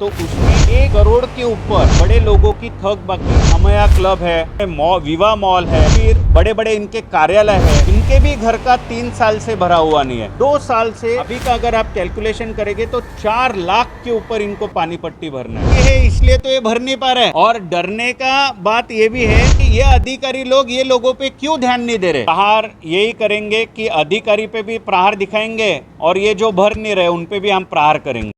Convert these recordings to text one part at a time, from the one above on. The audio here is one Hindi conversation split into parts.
तो उसमें 1 करोड़ के ऊपर बड़े लोगों की थक बाकी, अमया क्लब है, विवा मॉल है, फिर बड़े बड़े इनके कार्यालय है, इनके भी घर का 3 साल से भरा हुआ नहीं है। 2 साल से अभी का अगर आप कैलकुलेशन करेंगे तो 4 लाख के ऊपर इनको पानी पट्टी भरना है, इसलिए तो ये भर नहीं पा रहे। और डरने का बात ये भी है कि ये अधिकारी लोग ये लोगों पे क्यों ध्यान नहीं दे रहे। प्रहार यही करेंगे कि अधिकारी पे भी प्रहार दिखाएंगे और ये जो भर नहीं रहे उन पे भी हम प्रहार करेंगे।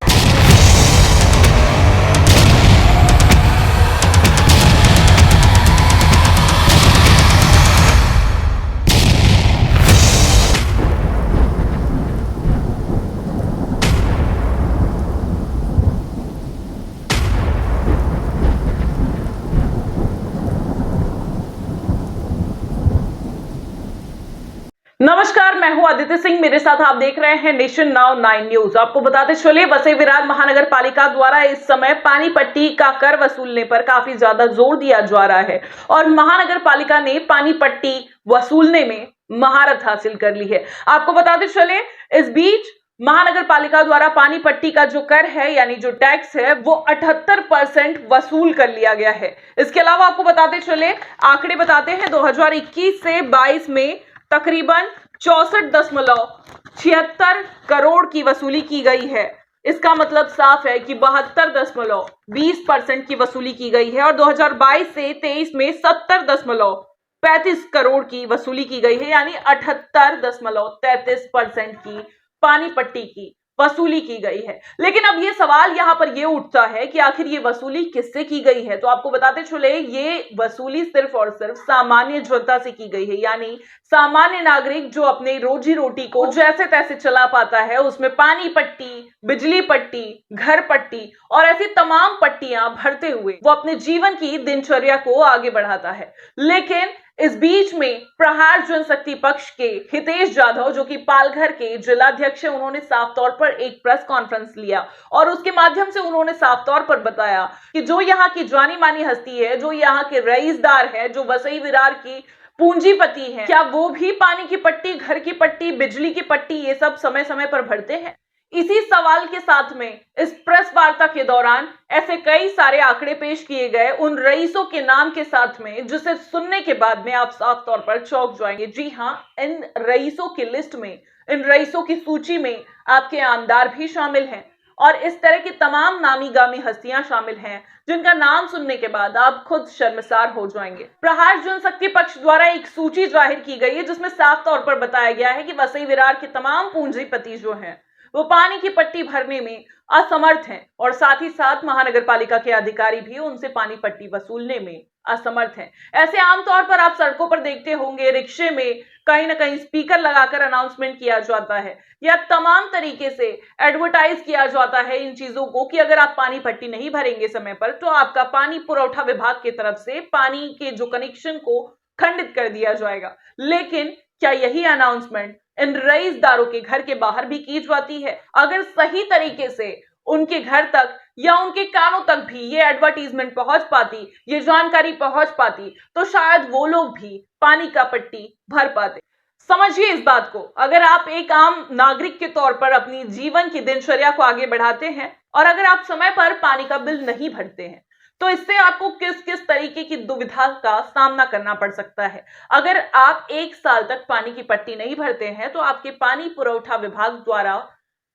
नमस्कार, मैं हूं आदित्य सिंह। मेरे साथ आप देख रहे हैं नेशन नाउ 9 न्यूज। आपको बताते चले, वसई विरार महानगर पालिका द्वारा इस समय पानी पट्टी का कर वसूलने पर काफी ज्यादा जोर दिया जा रहा है और महानगर पालिका ने पानी पट्टी वसूलने में महारत हासिल कर ली है। आपको बताते चले, इस बीच महानगर पालिका द्वारा पानी पट्टी का जो कर है यानी जो टैक्स है वो 78% वसूल कर लिया गया है। इसके अलावा आपको बताते चले, आंकड़े बताते हैं 2021 से 22 में तकरीबन 64.76 करोड़ की वसूली की गई है। इसका मतलब साफ है कि 72.20% की वसूली की गई है और 2022 से 23 में 70.35 करोड़ की वसूली की गई है, यानी 78.33% की पानी पट्टी की वसूली की गई है। लेकिन अब ये सवाल यहां पर ये उठता है कि आखिर ये वसूली किससे की गई है। तो आपको बताते चले, ये वसूली सिर्फ और सिर्फ सामान्य जनता से की गई है, यानी सामान्य नागरिक जो अपने रोजी रोटी को जैसे तैसे चला पाता है, उसमें पानी पट्टी, बिजली पट्टी, घर पट्टी और ऐसी तमाम पट्टियां भरते हुए वो अपने जीवन की दिनचर्या को आगे बढ़ाता है। लेकिन इस बीच में प्रहार जनशक्ति पक्ष के हितेश जाधव, जो कि पालघर के जिलाध्यक्ष है, उन्होंने साफ तौर पर एक प्रेस कॉन्फ्रेंस लिया और उसके माध्यम से उन्होंने साफ तौर पर बताया कि जो यहाँ की जानी मानी हस्ती है, जो यहाँ के रईसदार है, जो वसई विरार की पूंजीपति है, क्या वो भी पानी की पट्टी, घर की पट्टी, बिजली की पट्टी ये सब समय समय पर भरते हैं। इसी सवाल के साथ में इस प्रेस वार्ता के दौरान ऐसे कई सारे आंकड़े पेश किए गए उन रईसों के नाम के साथ में, जिसे सुनने के बाद में आप साफ तौर पर चौंक जाएंगे। जी हां, इन रईसों की लिस्ट में, इन रईसों की सूची में आपके आमदार भी शामिल हैं और इस तरह की तमाम नामी गामी हस्तियां शामिल हैं जिनका नाम सुनने के बाद आप खुद शर्मसार हो जाएंगे। प्रहार जनशक्ति पक्ष द्वारा एक सूची जाहिर की गई है जिसमें साफ तौर पर बताया गया है कि वसई विरार के तमाम पूंजीपति जो हैं वो पानी की पट्टी भरने में असमर्थ हैं और साथ ही साथ महानगर पालिका के अधिकारी भी उनसे पानी पट्टी वसूलने में असमर्थ हैं। ऐसे आमतौर पर आप सड़कों पर देखते होंगे, रिक्शे में कहीं ना कहीं स्पीकर लगाकर अनाउंसमेंट किया जाता है या तमाम तरीके से एडवर्टाइज किया जाता है इन चीजों को कि अगर आप पानी पट्टी नहीं भरेंगे समय पर तो आपका पानी पुरवठा विभाग की तरफ से पानी के जो कनेक्शन को खंडित कर दिया जाएगा। लेकिन क्या यही अनाउंसमेंट इन रईसदारों के घर के बाहर भी की जाती है? अगर सही तरीके से उनके घर तक या उनके कानों तक भी ये एडवर्टीजमेंट पहुंच पाती, ये जानकारी पहुंच पाती, तो शायद वो लोग भी पानी का पट्टी भर पाते। समझिए इस बात को, अगर आप एक आम नागरिक के तौर पर अपनी जीवन की दिनचर्या को आगे बढ़ाते हैं और अगर आप समय पर पानी का बिल नहीं भरते हैं तो इससे आपको किस किस तरीके की दुविधा का सामना करना पड़ सकता है। अगर आप 1 साल तक पानी की पट्टी नहीं भरते हैं तो आपके पानी पुरवठा विभाग द्वारा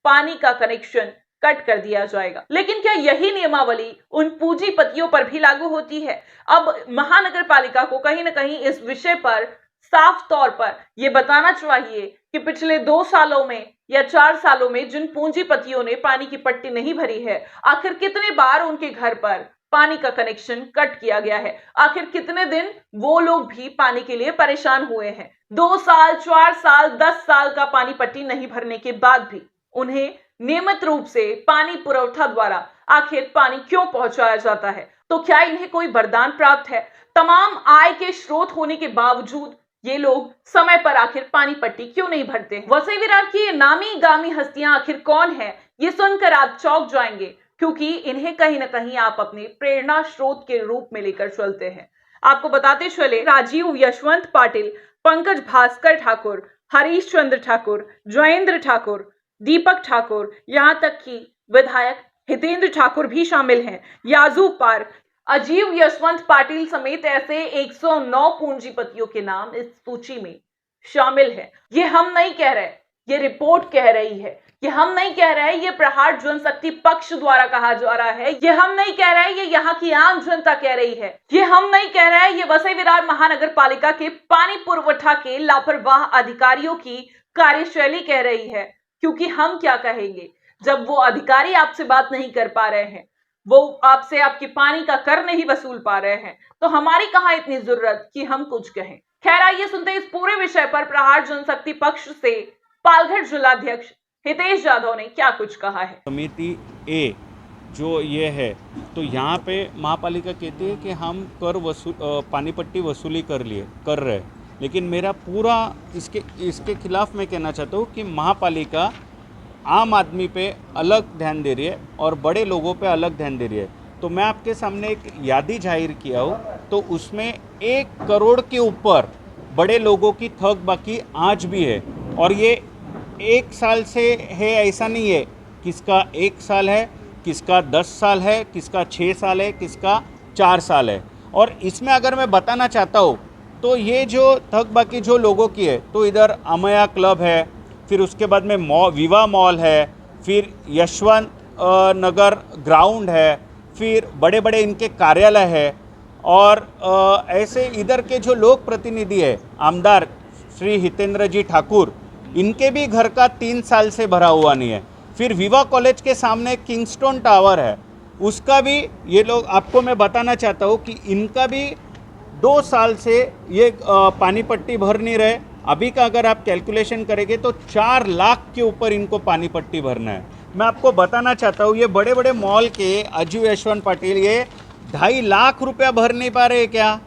पानी का कनेक्शन कट कर दिया जाएगा। लेकिन क्या यही नियमावली उन पूंजीपतियों पर भी लागू होती है? अब महानगर पालिका को कहीं ना कहीं इस विषय पर साफ तौर पर यह बताना चाहिए कि पिछले 2 सालों में या 4 सालों में जिन पूंजीपतियों ने पानी की पट्टी नहीं भरी है, आखिर कितने बार उनके घर पर पानी का कनेक्शन कट किया गया है, आखिर कितने दिन वो लोग भी पानी के लिए परेशान हुए हैं। 2 साल, 4 साल, 10 साल का पानी पट्टी नहीं भरने के बाद भी उन्हें नियमित रूप से पानी पुरवठा द्वारा आखिर पानी क्यों पहुंचाया जाता है? तो क्या इन्हें कोई वरदान प्राप्त है? तमाम आय के स्रोत होने के बावजूद ये लोग समय पर आखिर पानी पट्टी क्यों नहीं भरते हैं? वसई विरार की नामी गामी हस्तियां आखिर कौन है, ये सुनकर आप चौंक जाएंगे, क्योंकि इन्हें कहीं ना कहीं आप अपने प्रेरणा स्रोत के रूप में लेकर चलते हैं। आपको बताते चले, राजीव यशवंत पाटिल, पंकज भास्कर ठाकुर, हरीश चंद्र ठाकुर, जयेंद्र ठाकुर, दीपक ठाकुर, यहां तक कि विधायक हितेंद्र ठाकुर भी शामिल हैं, याजू पार्क, अजीव यशवंत पाटिल समेत ऐसे 109 पूंजीपतियों के नाम इस सूची में शामिल है। ये हम नहीं कह रहे, ये रिपोर्ट कह रही है। ये हम नहीं कह रहे, ये प्रहार जनशक्ति पक्ष द्वारा कहा जा रहा है। ये हम नहीं कह रहे, ये यहाँ की आम जनता कह रही है। ये हम नहीं कह रहे, ये वसई विरार महानगर पालिका के पानी पुरवठा के लापरवाह अधिकारियों की कार्यशैली कह रही है। क्योंकि हम क्या कहेंगे जब वो अधिकारी आपसे बात नहीं कर पा रहे हैं, वो आपसे आपके पानी का कर नहीं वसूल पा रहे हैं, तो हमारी कहां इतनी जरूरत कि हम कुछ कहें। खैर, आइए सुनते इस पूरे विषय पर प्रहार जनशक्ति पक्ष से पालघर जिलाध्यक्ष हितेश यादव ने क्या कुछ कहा है। समिति ए जो ये है, तो यहाँ पे महापालिका कहती है कि हम पानी पट्टी वसूली कर रहे हैं, लेकिन मेरा पूरा इसके खिलाफ मैं कहना चाहता हूँ कि महापालिका आम आदमी पे अलग ध्यान दे रही है और बड़े लोगों पे अलग ध्यान दे रही है। तो मैं आपके सामने एक यादी जाहिर किया हूँ, तो उसमें 1 करोड़ के ऊपर बड़े लोगों की थक बाकी आज भी है। और ये 1 साल से है ऐसा नहीं है, किसका 1 साल है, किसका 10 साल है, किसका 6 साल है, किसका 4 साल है। और इसमें अगर मैं बताना चाहता हूँ तो ये जो थक बाकी जो लोगों की है, तो इधर अमया क्लब है, फिर उसके बाद में विवा मॉल है, फिर यशवंत नगर ग्राउंड है, फिर बड़े बड़े इनके कार्यालय है। और ऐसे इधर के जो लोक प्रतिनिधि है, आमदार श्री हितेंद्र जी ठाकुर, इनके भी घर का 3 साल से भरा हुआ नहीं है। फिर विवा कॉलेज के सामने किंगस्टोन टावर है, उसका भी ये लोग, आपको मैं बताना चाहता हूँ कि इनका भी 2 साल से ये पानी पट्टी भर नहीं रहे। अभी का अगर आप कैलकुलेशन करेंगे तो 4 लाख के ऊपर इनको पानी पट्टी भरना है। मैं आपको बताना चाहता हूँ, ये बड़े बड़े मॉल के अजीव यशवंत पाटिल ये 2.5 लाख रुपया भर नहीं पा रहे क्या।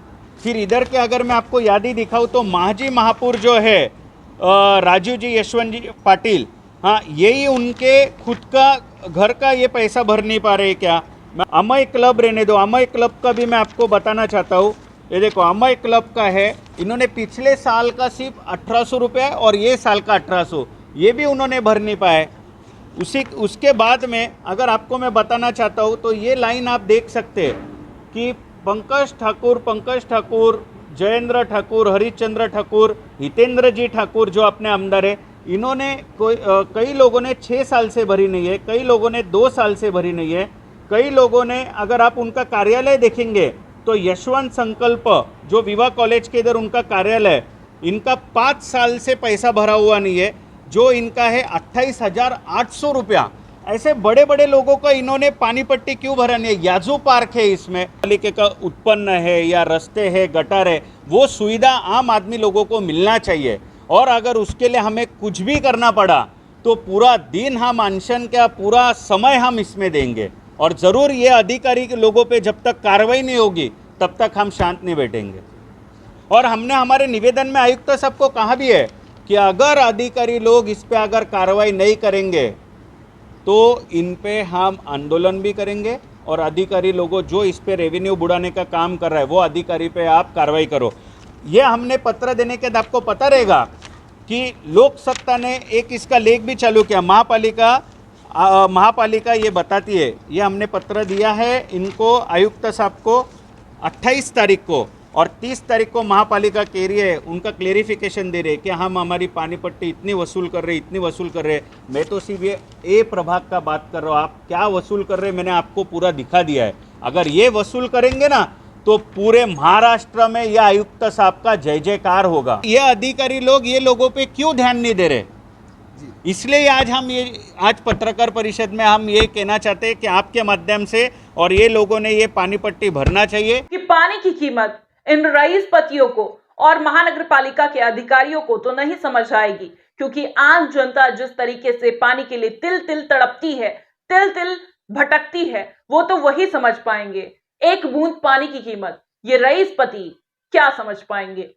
फिर इधर के अगर मैं आपको यादी दिखाऊँ तो महाजी महापुर जो है राजीव जी यशवंत जी पाटिल, हाँ, यही उनके खुद का घर का ये पैसा भर नहीं पा रहे क्या। मैं अमय क्लब रहने दो, अमय क्लब का भी मैं आपको बताना चाहता हूँ। ये देखो अमय क्लब का है, इन्होंने पिछले साल का सिर्फ 1800 रुपये और ये साल का 1800, ये भी उन्होंने भर नहीं पाए। उसके बाद में अगर आपको मैं बताना चाहता हूँ तो ये लाइन आप देख सकते हैं कि पंकज ठाकुर, जयेंद्र ठाकुर, हरिश्चंद्र ठाकुर, हितेंद्र जी ठाकुर जो अपने आमदार है, इन्होंने कई लोगों ने 6 साल से भरी नहीं है, कई लोगों ने 2 साल से भरी नहीं है, कई लोगों ने, अगर आप उनका कार्यालय देखेंगे तो यशवंत संकल्प जो विवा कॉलेज के इधर उनका कार्यालय, इनका 5 साल से पैसा भरा हुआ नहीं है, जो इनका है 28,800 रुपया। ऐसे बड़े बड़े लोगों का इन्होंने पानी पट्टी क्यों भरा नहीं है। याजू पार्क है, इसमें पालिका का उत्पन्न है या रस्ते है, गटर है, वो सुविधा आम आदमी लोगों को मिलना चाहिए। और अगर उसके लिए हमें कुछ भी करना पड़ा तो पूरा दिन हम अनशन का पूरा समय हम इसमें देंगे। और ज़रूर ये अधिकारी के लोगों पे जब तक कार्रवाई नहीं होगी तब तक हम शांत नहीं बैठेंगे। और हमने हमारे निवेदन में आयुक्त साहब को कहा भी है कि अगर अधिकारी लोग इस पे अगर कार्रवाई नहीं करेंगे तो इन पे हम आंदोलन भी करेंगे। और अधिकारी लोगों जो इस पे रेवेन्यू बुढ़ाने का काम कर रहा है वो अधिकारी पे आप कार्रवाई करो। ये हमने पत्र देने के बाद आपको पता रहेगा कि लोक सत्ता ने एक इसका लेख भी चालू किया। महापालिका ये बताती है, ये हमने पत्र दिया है इनको आयुक्त साहब को 28 तारीख को, और 30 तारीख को महापालिका कह रही है, उनका क्लेरिफिकेशन दे रहे हैं कि हम हमारी पानी पट्टी इतनी वसूल कर रहे। मैं तो सिर्फ ये ए प्रभाग का बात कर रहा हूँ, आप क्या वसूल कर रहे हैं मैंने आपको पूरा दिखा दिया है। अगर ये वसूल करेंगे ना तो पूरे महाराष्ट्र में यह आयुक्त साहब का जय जयकार होगा। ये अधिकारी लोग ये लोगों पे क्यों ध्यान नहीं दे रहे, इसलिए आज पत्रकार परिषद में हम ये कहना चाहते हैं कि आपके माध्यम से और ये लोगों ने ये पानी पट्टी भरना चाहिए कि पानी की कीमत इन रईसपतियों को और महानगर पालिका के अधिकारियों को तो नहीं समझ आएगी, क्योंकि आम जनता जिस तरीके से पानी के लिए तिल तिल तड़पती है, तिल तिल भटकती है, वो तो वही समझ पाएंगे। एक बूंद पानी की कीमत ये रईसपति क्या समझ पाएंगे।